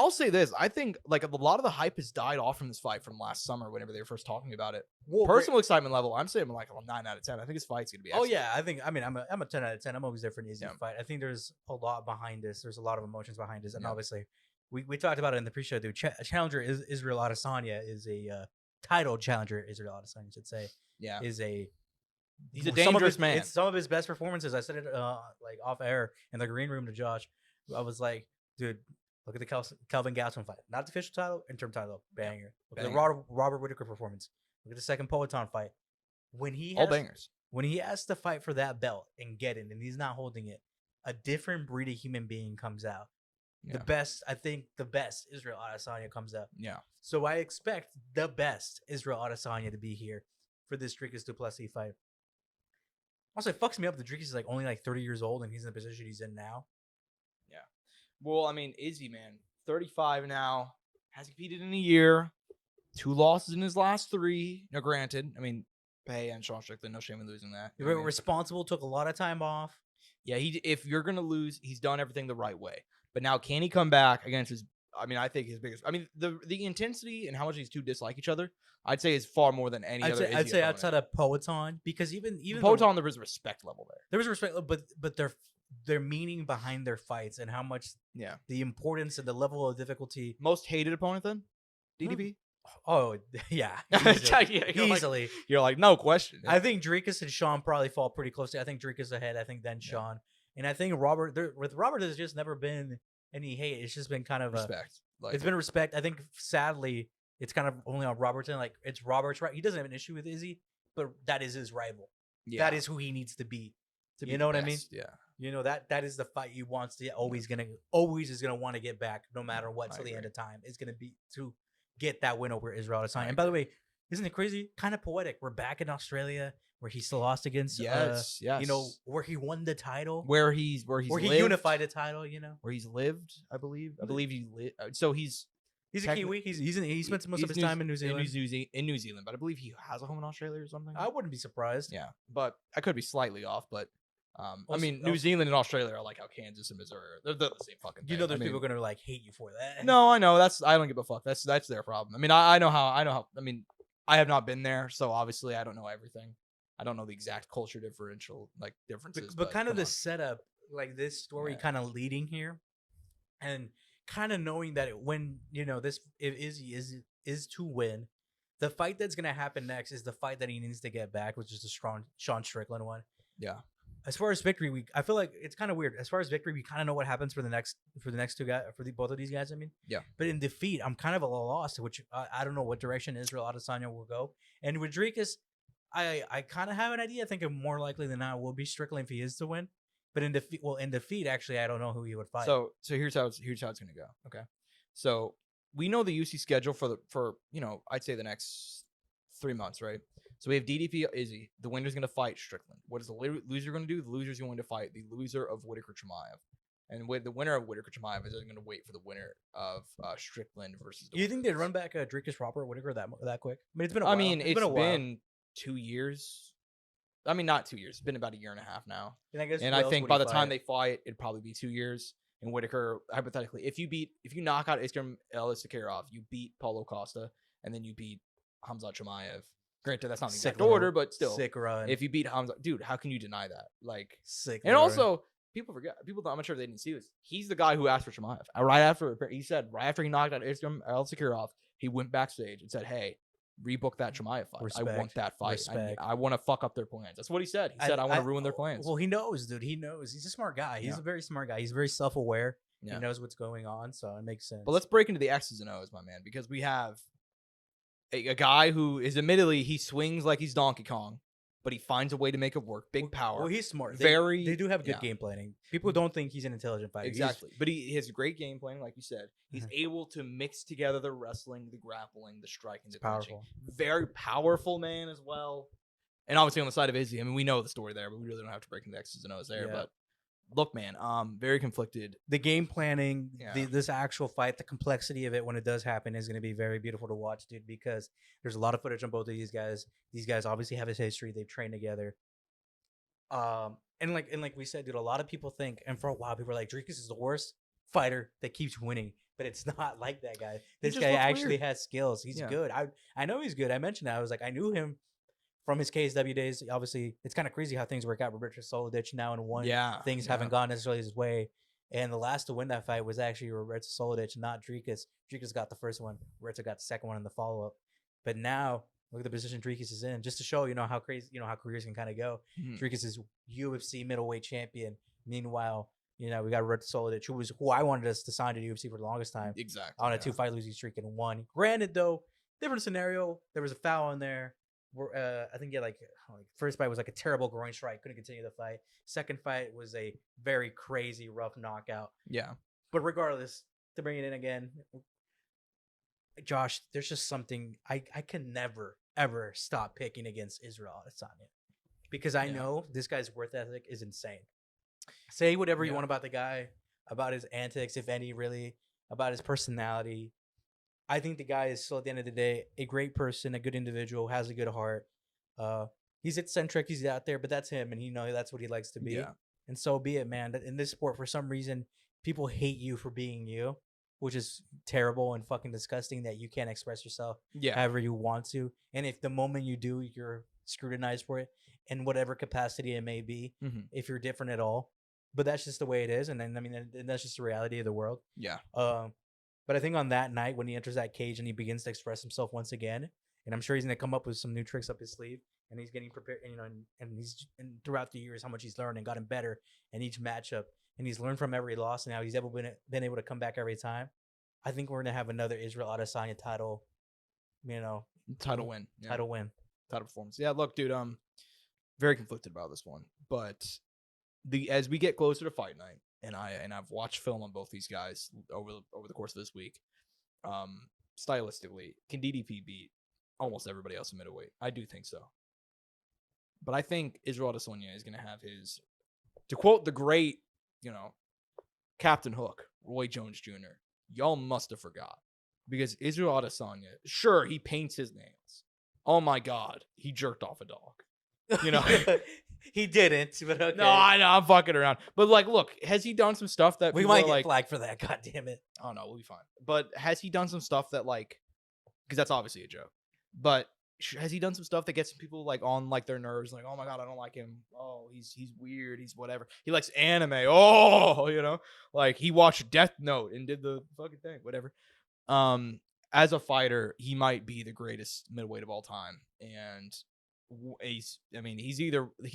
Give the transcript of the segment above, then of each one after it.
I'll say this. I think like a lot of the hype has died off from this fight from last summer whenever they were first talking about it. Well, Personal excitement level, I'm saying like a 9 out of 10. I think this fight's gonna be excellent. yeah, I'm a 10 out of 10. I'm always there for an easy fight. I think there's a lot behind this. There's a lot of emotions behind this, and obviously, we talked about it in the pre-show. Dude, challenger is Israel Adesanya is a title challenger. Israel Adesanya, I should say. Yeah, he's a dangerous man. It's some of his best performances. I said it like off air in the green room to Josh. I was like, dude, look at the Kelvin Gastelum fight. Not the official title, interim title. Banger. Look at the Robert Whittaker performance. Look at the second Poetan fight. When he has, bangers. When he has to fight for that belt and get it, and he's not holding it, a different breed of human being comes out. Yeah. The best Israel Adesanya comes out. Yeah. So I expect the best Israel Adesanya to be here for this Dricus du Plessis fight. Also, it fucks me up that Dricus is like only like 30 years old and he's in the position he's in now. Yeah. Well, I mean, Izzy, man, 35 now, hasn't competed in a year, 2 losses in his last 3. Now, granted, I mean, Pay and Sean Strickland, no shame in losing that. You're responsible, took a lot of time off. Yeah, if you're going to lose, he's done everything the right way. But now, can he come back against his, I mean, I think his biggest, I mean, the intensity and how much these two dislike each other, I'd say is far more than any other. I'd say outside of Poetan, because even Poetan, there was a respect level there. There was a respect, but their meaning behind their fights and how much the importance and the level of difficulty. Most hated opponent then? DDP? Oh, yeah. Easily. You're like, no question. I think Dricus and Sean probably fall pretty closely. I think Dricus ahead. I think then Sean. And I think with Robert, there's just never been any hate. It's just been kind of respect. It's been respect. I think, sadly, it's kind of only on Robertson. Like, it's Robert's right. He doesn't have an issue with Izzy, but that is his rival. Yeah. That is who he needs to be. You know what I mean? Yeah. You know, that is the fight he wants to always is gonna want to get back no matter what till the end of time. It's gonna be to get that win over Israel Adesanya. And by the way, isn't it crazy? Kind of poetic. We're back in Australia where he still lost against yes. You know, where he won the title. Where he unified the title, you know. Where he's lived, I believe. I believe he lived. So he's a Kiwi. He spent most of his time in New Zealand. In New Zealand, but I believe he has a home in Australia or something. I wouldn't be surprised. Yeah, but I could be slightly off. But I mean, New Zealand and Australia are like how Kansas and Missouri are. They're the same fucking thing. You know, there's people gonna like hate you for that. No, I know. I don't give a fuck. That's their problem. I mean, I know how. I mean, I have not been there, so obviously I don't know everything. I don't know the exact culture differences. But kind of the setup, like this story, kind of leading here, and kind of knowing that when if Izzy is to win, the fight that's gonna happen next is the fight that he needs to get back, which is the strong Sean Strickland one. Yeah. As far as victory, I feel like it's kind of weird. As far as victory, we kind of know what happens for the next two guys, both of these guys. I mean, yeah. But in defeat, I'm kind of a little lost, which I don't know what direction Israel Adesanya will go. And with Dricus, I kind of have an idea. I think more likely than not will be Strickland if he is to win. But in defeat, actually, I don't know who he would fight. So here's how it's gonna go. Okay, so we know the UC schedule for I'd say the next 3 months, right? So we have DDP Izzy. The winner's going to fight Strickland. What is the loser going to do? The loser's going to fight the loser of Whittaker Chimaev. And with the winner of Whittaker Chimaev is going to wait for the winner of Strickland versus. You think they'd run back Dricus Robert Whittaker that quick? I mean, it's been a while. I mean, it's been 2 years. I mean, not 2 years. It's been about a year and a half now. And I think by the time they fight, it'd probably be 2 years. And Whittaker, hypothetically, if you knock out Islam El-Sakharov, you beat Paulo Costa, and then you beat Khamzat Chimaev. Granted, that's not the exact order, but still. Sick run. If you beat Hamza, dude, how can you deny that? Like, sick. And also, people forget. I'm not sure they didn't see this. He's the guy who asked for Chimaev. Right after he knocked out Islam El-Sakharov, he went backstage and said, "Hey, rebook that Chimaev fight. I want that fight. I want to fuck up their plans." That's what he said. He said, "I want to ruin their plans." Well, he knows, dude. He knows. He's a smart guy. He's a very smart guy. He's very self-aware. Yeah. He knows what's going on, so it makes sense. But let's break into the X's and O's, my man, because we have a guy who is admittedly he swings like he's Donkey Kong, but he finds a way to make it work. Big power. Well, he's smart. They do have good game planning. People don't think he's an intelligent fighter. Exactly. But he has great game planning, like you said. He's able to mix together the wrestling, the grappling, the striking, the punching. Very powerful man as well. And obviously on the side of Izzy, I mean, we know the story there, but we really don't have to break into X's and O's there. Yeah. But look, man, very conflicted. The game planning, this actual fight, the complexity of it when it does happen is going to be very beautiful to watch, dude, because there's a lot of footage on both of these guys. These guys obviously have a history. They've trained together. And like we said, dude, a lot of people think, and for a while, people were like, Dricus is the worst fighter that keeps winning. But it's not like that guy. This just guy looks actually weird. has skills. He's Yeah. good. I know he's good. I mentioned that. I was like, I knew him from his KSW days. Obviously, it's kind of crazy how things work out with Richard Solidich now in one. Yeah. Things haven't gone necessarily his way. And the last to win that fight was actually Roberto Solidich, not Dricus. Dricus got the first one. Roberto got the second one in the follow-up. But now, look at the position Dricus is in. Just to show, how crazy, how careers can kind of go. Dricus is UFC middleweight champion. Meanwhile, we got Roberto Solidich, who I wanted us to sign to the UFC for the longest time. Exactly. On a 2-fight losing streak and won. Granted, though, different scenario. There was a foul in there. I think first fight was like a terrible groin strike. Couldn't continue the fight. Second fight was a very crazy, rough knockout. Yeah. But regardless, to bring it in again, Josh, there's just something I can never, ever stop picking against Israel Adesanya. Because I know this guy's work ethic is insane. Say whatever you want about the guy, about his antics, if any, really, about his personality. I think the guy is still, at the end of the day, a great person, a good individual, has a good heart. He's eccentric, he's out there, but that's him, and that's what he likes to be. Yeah. And so be it, man. In this sport, for some reason, people hate you for being you, which is terrible and fucking disgusting that you can't express yourself however you want to. And if the moment you do, you're scrutinized for it in whatever capacity it may be, if you're different at all. But that's just the way it is. And then, that's just the reality of the world. Yeah. But I think on that night, when he enters that cage and he begins to express himself once again, and I'm sure he's going to come up with some new tricks up his sleeve, and he's getting prepared, and throughout the years, how much he's learned and gotten better in each matchup, and he's learned from every loss, and how he's been able to come back every time. I think we're going to have another Israel Adesanya title, title win. Title win. Title performance. Yeah, look, dude, very conflicted about this one, but as we get closer to fight night, and I've watched film on both these guys over the course of this week. Stylistically, can DDP beat almost everybody else in middleweight? I do think so. But I think Israel Adesanya is going to have his, to quote the great, Captain Hook, Roy Jones Jr., y'all must have forgot. Because Israel Adesanya, sure, he paints his nails. Oh my God, he jerked off a dog. He didn't, but okay. No, I know, I'm fucking around. But look, has he done some stuff that we might get flagged for that? God damn it! Oh no, we'll be fine. But has he done some stuff that because that's obviously a joke. But has he done some stuff that gets people on their nerves? Oh my God, I don't like him. Oh, he's weird. He's whatever. He likes anime. Oh, he watched Death Note and did the fucking thing. Whatever. As a fighter, he might be the greatest middleweight of all time, and he's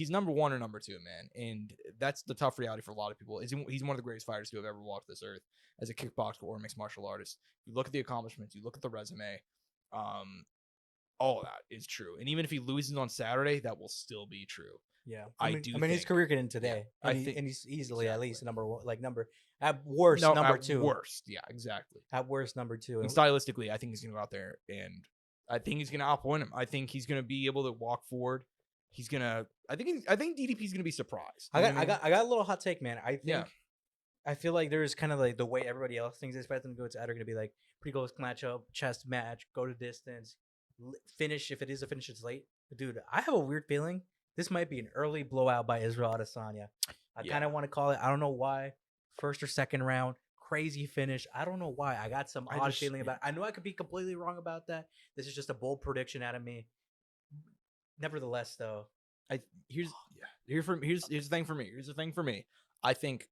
number one or number two, man, and that's the tough reality for a lot of people. He's one of the greatest fighters to have ever walked this earth as a kickboxer or a mixed martial artist. You look at the accomplishments, you look at the resume, all of that is true. And even if he loses on Saturday, that will still be true. Yeah, I mean, his career could end today, and he's easily at least number one, at worst number two. Worst, yeah, exactly. At worst number two. And stylistically, I think he's gonna go out there and I think he's gonna outpoint him. I think he's gonna be able to walk forward. He's gonna. I think DDP's gonna be surprised. I got a little hot take, man. I feel like there's kind of the way everybody else thinks they expect them to go. It's either gonna be pretty close matchup, chest match, go to distance, finish. If it is a finish, it's late. But dude, I have a weird feeling this might be an early blowout by Israel Adesanya. I kind of want to call it. I don't know why. First or second round. Crazy finish. I don't know why. I got some odd feeling about it. I know I could be completely wrong about that. This is just a bold prediction out of me. Nevertheless, though, here's the thing for me. Here's the thing for me. I think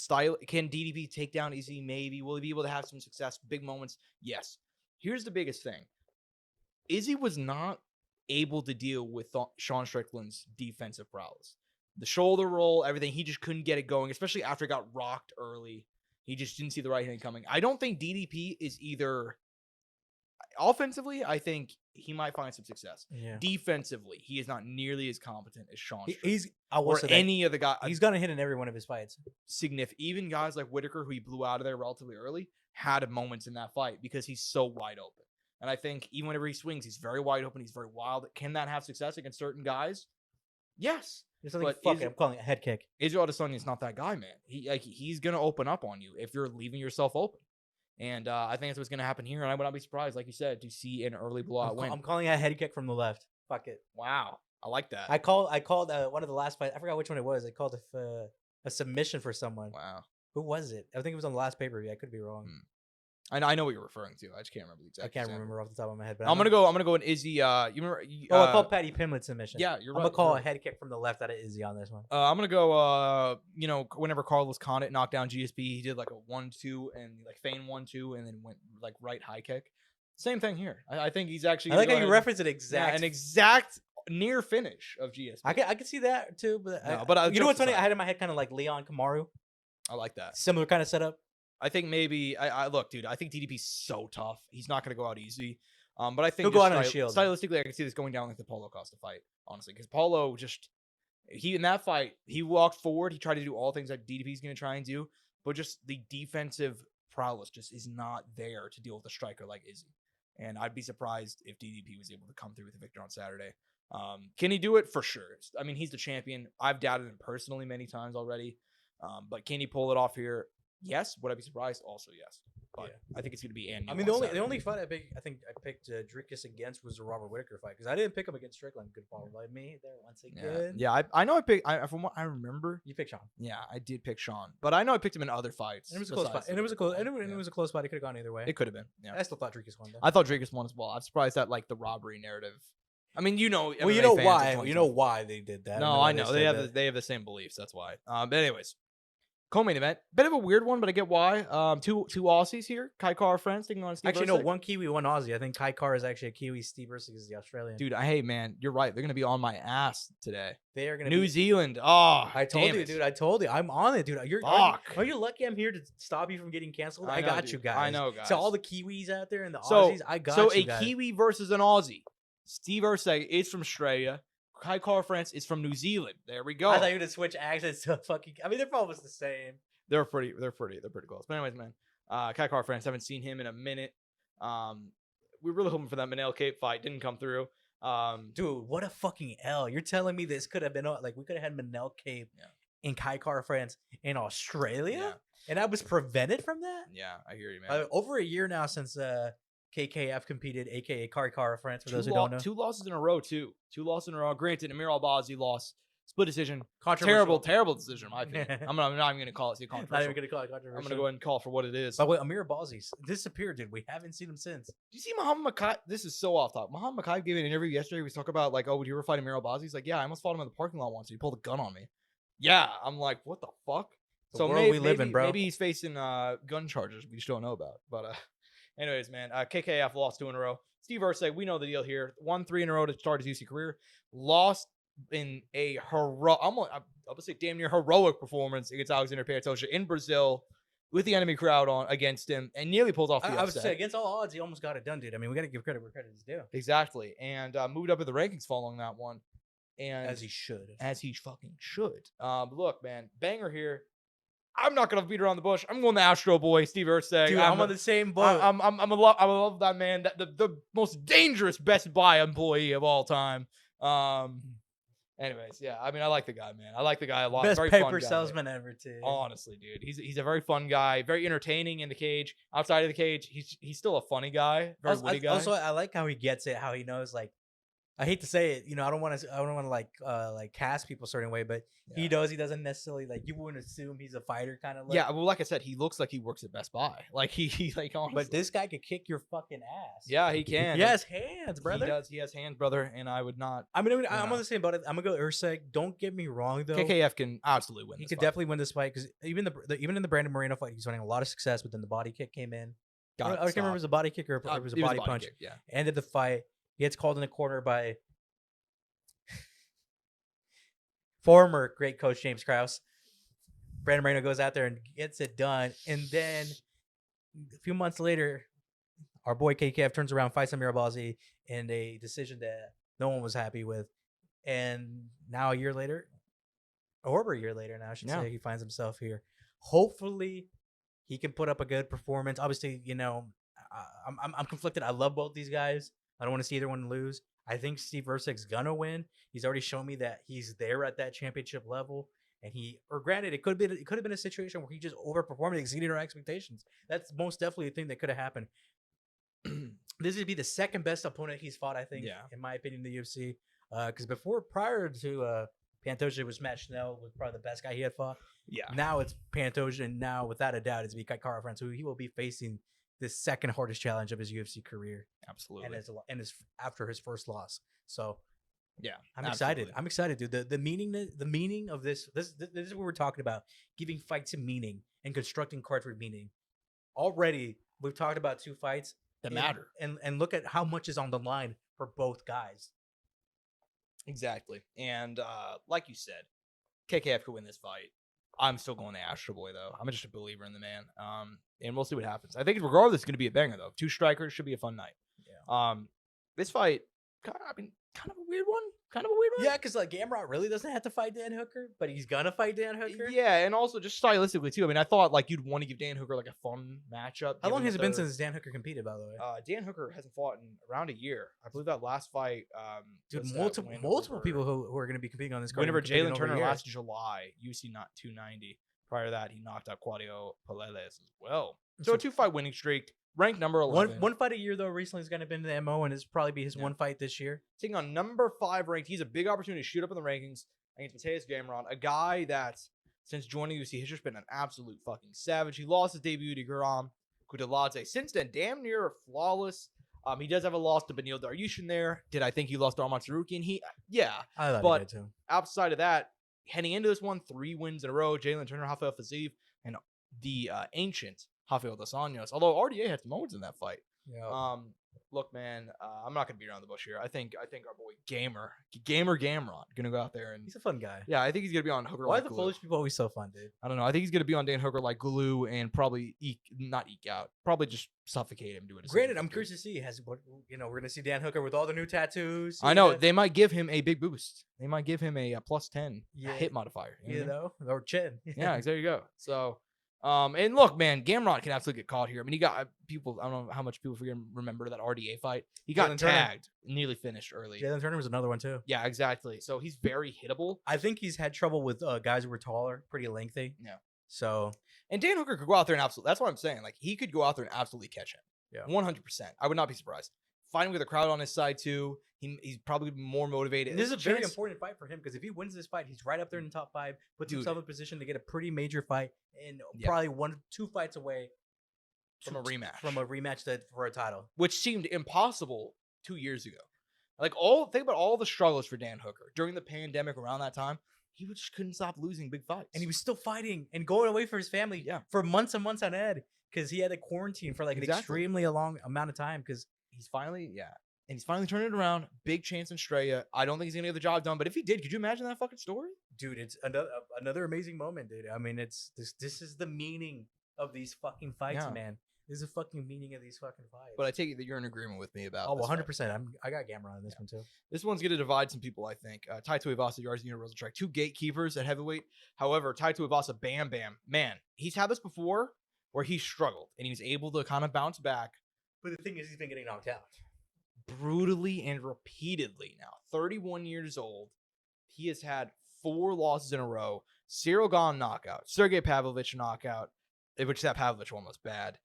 can DDP take down Izzy? Maybe. Will he be able to have some success? Big moments? Yes. Here's the biggest thing. Izzy was not able to deal with Sean Strickland's defensive prowess. The shoulder roll, everything. He just couldn't get it going, especially after it got rocked early. He just didn't see the right hand coming. I don't think DDP is either offensively. I think he might find some success. Yeah. Defensively, he is not nearly as competent as Sean. Any of the guys. He's gonna hit in every one of his fights. Significant. Even guys like Whitaker, who he blew out of there relatively early, had moments in that fight because he's so wide open. And I think even whenever he swings, he's very wide open. He's very wild. Can that have success against certain guys? Yes. I'm calling it a head kick. Israel Adesanya is not that guy, man. He's gonna open up on you if you're leaving yourself open, and I think that's what's gonna happen here. And I would not be surprised, like you said, to see an early blowout win. I'm calling it a head kick from the left. Fuck it. Wow, I like that. I called one of the last fights. I forgot which one it was. I called a submission for someone. Wow. Who was it? I think it was on the last pay-per-view. I could be wrong. I know what you're referring to. I just can't remember the exact. I can't remember off the top of my head. But I'm gonna go an Izzy. You remember? I called Patty Pimlet submission. Yeah, you're I'm right. gonna call a head kick from the left out of Izzy on this one. I'm gonna go. Whenever Carlos Condit knocked down GSP, he did like a 1-2 and like feign 1-2 and then went like right high kick. Same thing here. I think he's actually. I like how you reference it an exact near finish of GSP. I can see that too, but you know what's funny? I had in my head kind of like Leon Kamaru. I like that. Similar kind of setup. I think maybe I look, dude. I think DDP's so tough. He's not gonna go out easy. But I think he'll go out on a shield. Stylistically, I can see this going down like the Paulo Costa fight, honestly, because Paulo in that fight he walked forward. He tried to do all things that DDP's gonna try and do, but just the defensive prowess just is not there to deal with a striker like Izzy. And I'd be surprised if DDP was able to come through with a victory on Saturday. Can he do it? For sure. I mean, he's the champion. I've doubted him personally many times already. But can he pull it off here? Yes. Would I be surprised? Also, yes. But I think it's going to be Andy. I mean, the only fight I picked Dricus against was the Robert Whittaker fight because I didn't pick him against Strickland. Good follow by me there once again. Yeah, I know I picked. From what I remember, you picked Sean. Yeah, I did pick Sean, but I know I picked him in other fights. And it was a close fight. And it was a close fight. It could have gone either way. It could have been. Yeah, I still thought Dricus won though. I thought Dricus won as well. I'm surprised that like the robbery narrative. I mean, you know. Well, you know why. You know why they did that. No, I know they have the same beliefs. That's why. But anyways. Co-main event, bit of a weird one, but I get why. Two Aussies here. Kai Kara friends taking on Steve. Actually, no, one Kiwi, one Aussie. I think Kai Kara is actually a Kiwi. Steve Erceg is the Australian. Dude, hey man, you're right. They're gonna be on my ass today. They are gonna New Zealand. Oh, I told you, dude. I told you, I'm on it, dude. Are you lucky I'm here to stop you from getting canceled? I got you guys. I know, guys. So all the Kiwis out there and the Aussies, I got you guys. So a Kiwi versus an Aussie. Steve Erceg is from Australia. Kai Kara France is from New Zealand. There we go. I thought you were gonna switch accents to fucking. I mean, they're almost the same. They're pretty close. But anyways, man, Kai Kara France, haven't seen him in a minute. We're really hoping for that Manel Cape fight. Didn't come through. Dude, what a fucking L. You're telling me this could have been like we could have had Manel Cape in Kai Kara France in Australia, and I was prevented from that. Yeah, I hear you, man. Over a year now since KKF competed, aka Kai Kara France. For those who don't know, 2 losses in a row too. 2 losses in a row. Granted, Amir Albazi lost. Split decision. Terrible decision, in my opinion. I'm not even going to call it controversial. Not even going to call it controversial. I'm going to go ahead and call it for what it is. By the way, Amir Albazi disappeared, dude. We haven't seen him since. Do you see Muhammad Makai? This is so off top. Muhammad Makai gave an interview yesterday. He was talking about, like, oh, would you ever fight Amir Albazi? He's like, yeah, I almost fought him in the parking lot once. He pulled a gun on me. Yeah. I'm like, what the fuck? The world we live in, bro. Maybe he's facing gun charges we just don't know about. But anyways, man, KKF lost 2 in a row. Steve Erceg, we know the deal here. Won 3 in a row to start his UC career. Lost in a I'm gonna say damn near heroic performance against Alexander Pantoja in Brazil with the enemy crowd on against him and nearly pulls off the upset. I would say against all odds, he almost got it done, dude. I mean, we got to give credit where credit is due. Exactly, and moved up in the rankings following that one, and as he should, fucking should. Look, man, banger here. I'm not gonna beat around the bush. I'm going the Astro Boy, Steve Erceg. Dude, I'm on the same boat. I love that man. The most dangerous Best Buy employee of all time. Anyways, yeah, I mean, I like the guy, man. I like the guy a lot. Best very paper salesman ever, too. Honestly, dude, he's a very fun guy, very entertaining in the cage. Outside of the cage, he's still a funny guy, very witty guy. Also, I like how he gets it, how he knows, like, I hate to say it, you know, I don't want to like cast people a certain way, but he doesn't necessarily like you wouldn't assume he's a fighter kind of. Yeah, well, like I said, he looks like he works at Best Buy. Like he like honestly. But this guy could kick your fucking ass. Yeah, he can. He has hands, brother. He does. He has hands, brother, and I would not. I mean, I'm on the same about it. I'm gonna go Erceg. Don't get me wrong though. KKF can absolutely win. He could definitely win this fight because even in the Brandon Moreno fight, he's running a lot of success. But then the body kick came in. I can't remember if it was a body kick or it was a body punch. Kick, yeah. Ended the fight. He gets called in the corner by former great coach James Krause. Brandon Moreno goes out there and gets it done. And then a few months later, our boy KKF turns around, fights Amir Albazi in a decision that no one was happy with. And now a year later, or over a year later now, I should say, he finds himself here. Hopefully, he can put up a good performance. Obviously, you know, I'm conflicted. I love both these guys. I don't want to see either one lose. I think Steve Erceg's gonna win. He's already shown me that he's there at that championship level. And granted, it could have been a situation where he just overperformed and exceeded our expectations. That's most definitely a thing that could have happened. This would be the second best opponent he's fought, I think, in my opinion, in the UFC. Because prior to Pantoja was Matt Schnell, was probably the best guy he had fought. Yeah. Now it's Pantoja, and now without a doubt it's Vikai Kara-France, who he will be facing the second hardest challenge of his UFC carear. Absolutely. And it's after his first loss. So yeah, I'm excited. I'm excited, dude. The meaning of this is what we're talking about. Giving fights a meaning and constructing cards with meaning. Already we've talked about 2 fights that matter. And look at how much is on the line for both guys. Exactly. And like you said, KKF could win this fight. I'm still going to Astro Boy, though. I'm just a believer in the man. And we'll see what happens. I think regardless, it's going to be a banger, though. 2 strikers should be a fun night. Yeah. This fight, kind of a weird one. Yeah, because like Gamrot really doesn't have to fight Dan Hooker, but he's gonna fight Dan Hooker. Yeah, and also just stylistically too. I mean, I thought like you'd want to give Dan Hooker like a fun matchup. How long has it been since Dan Hooker competed, by the way? Dan Hooker hasn't fought in around a year. I believe that last fight. Dude, multiple people who are going to be competing on this card. Whenever Jalen Turner last July, UFC not 290. Prior to that, he knocked out Claudio Peleles as well. So a 2-fight winning streak. Ranked number 11. One fight a year, though, recently is going to be in the MO, and it's probably be his one fight this year. Taking on number 5 ranked. He's a big opportunity to shoot up in the rankings against Mateus Gamrot, a guy that, since joining UFC, has just been an absolute fucking savage. He lost his debut to Guram Kudaladzé. Since then, damn near flawless. He does have a loss to Beneil Dariush there. Did I think he lost to Arman Tsarukyan? I thought he did too. Outside of that, heading into this one, 3 wins in a row. Jalen Turner, Rafael Fiziev, and the ancient Rafael Dos Anjos. Although RDA had some moments in that fight. Yeah. Look, man, I'm not gonna be around the bush here. I think our boy Gamrot gonna go out there and he's a fun guy. Yeah, I think he's gonna be on Hooker. Why are the Polish people always so fun, dude? I don't know. I think he's gonna be on Dan Hooker like glue and probably not eke out, probably just suffocate him. Granted, I'm curious to see we're gonna see Dan Hooker with all the new tattoos. I know they might give him a big boost. They might give him a +10 hit modifier. Or chin. Yeah, there you go. So. And look, man, Gamrot can absolutely get caught here. I mean, he got people. I don't know how much people remember that RDA fight. He got tagged, nearly finished early. Jalen Turner was another one too. Yeah, exactly. So he's very hittable. I think he's had trouble with guys who were taller, pretty lengthy. Yeah. So, and Dan Hooker could go out there and absolutely. That's what I'm saying. Like he could go out there and absolutely catch him. Yeah, 100%. I would not be surprised. Fighting with a crowd on his side too. He's probably more motivated. And this is a very important fight for him because if he wins this fight, he's right up there in the top 5, puts himself in position to get a pretty major fight, and probably 1-2 fights away from a rematch. For a title, which seemed impossible 2 years ago. Like think about all the struggles for Dan Hooker during the pandemic around that time. He just couldn't stop losing big fights, and he was still fighting and going away for his family for months and months on end because he had to quarantine for like an extremely long amount of time because he's finally And he's finally turning it around. Big chance in Straya. I don't think he's going to get the job done. But if he did, could you imagine that fucking story? Dude, it's another amazing moment, dude. I mean, this is the meaning of these fucking fights, man. This is the fucking meaning of these fucking fights. But I take it that you're in agreement with me about 100%. I got Gamrot on this one, too. This one's going to divide some people, I think. Taito Ivasa, Jairzinho Rozenstruik. 2 gatekeepers at heavyweight. However, Taito Ivasa, Bam Bam. Man, he's had this before where he struggled. And he was able to kind of bounce back. But the thing is, he's been getting knocked out. Brutally and repeatedly now. 31 years old. He has had 4 losses in a row. Cyril Gane knockout. Sergey Pavlovich knockout, which that Pavlovich one was bad.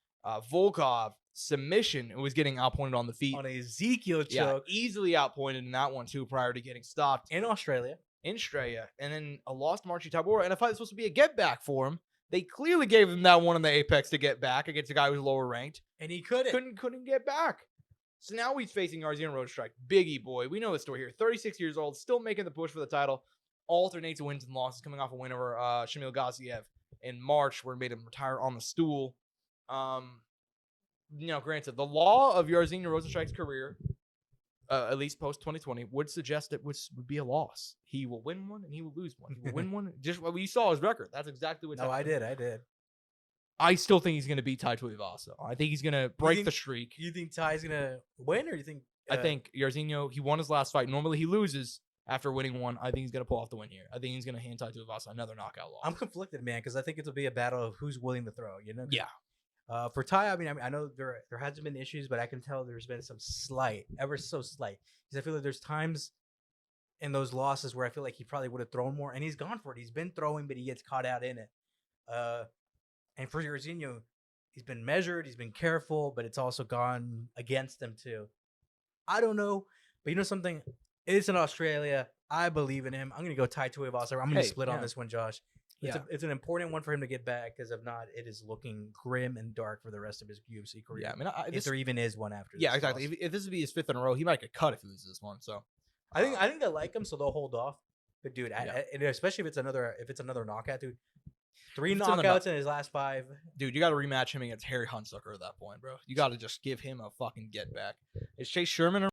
Volkov submission and was getting outpointed on the feet. On a Ezekiel choke. Yeah, easily outpointed in that one too prior to getting stopped. In Australia. In Straya. And then a loss to Marci Tabora. And a fight that's supposed to be a get back for him. They clearly gave him that one in the Apex to get back against a guy who's lower ranked. And he couldn't. Couldn't get back. So now he's facing Jairzinho Rozenstruik. Biggie boy. We know the story here. 36 years old. Still making the push for the title. Alternates wins and losses. Coming off a win over Shamil Gaziev in March where it made him retire on the stool. Granted, the law of Jairzinho Rozenstruik's career, at least post-2020, would suggest it would be a loss. He will win one and he will lose one. He will win one. Just what we saw his record. That's exactly what's happening. I did. I still think he's going to beat Taito Ivasa. I think he's going to break the streak. You think Ty's going to win, or you think? I think Jairzinho, he won his last fight. Normally he loses after winning one. I think he's going to pull off the win here. I think he's going to hand Taito Ivasa another knockout loss. I'm conflicted, man, because I think it'll be a battle of who's willing to throw. You know? Yeah. For Ty, I mean, I know there hasn't been issues, but I can tell there's been some ever so slight. Because I feel like there's times in those losses where I feel like he probably would have thrown more, and he's gone for it. He's been throwing, but he gets caught out in it. And for Jairzinho, he's been measured, he's been careful, but it's also gone against him too. I don't know, but you know something? It's in Australia. I believe in him. I'm gonna go Tai Tuivasa. I'm gonna Hey, split on yeah. this one, Josh. It's, Yeah. it's an important one for him to get back because if not, it is looking grim and dark for the rest of his UFC career. Yeah, I mean, if there even is one after. Yeah, this exactly. loss. If this would be his 5th in a row, he might get cut if he loses this one. So I think they like him, so they'll hold off. But dude, and especially if it's another knockout, dude. 3 knockouts in his last 5. Dude, you got to rematch him against Harry Hunsucker at that point, bro. You got to just give him a fucking get back. Is Chase Sherman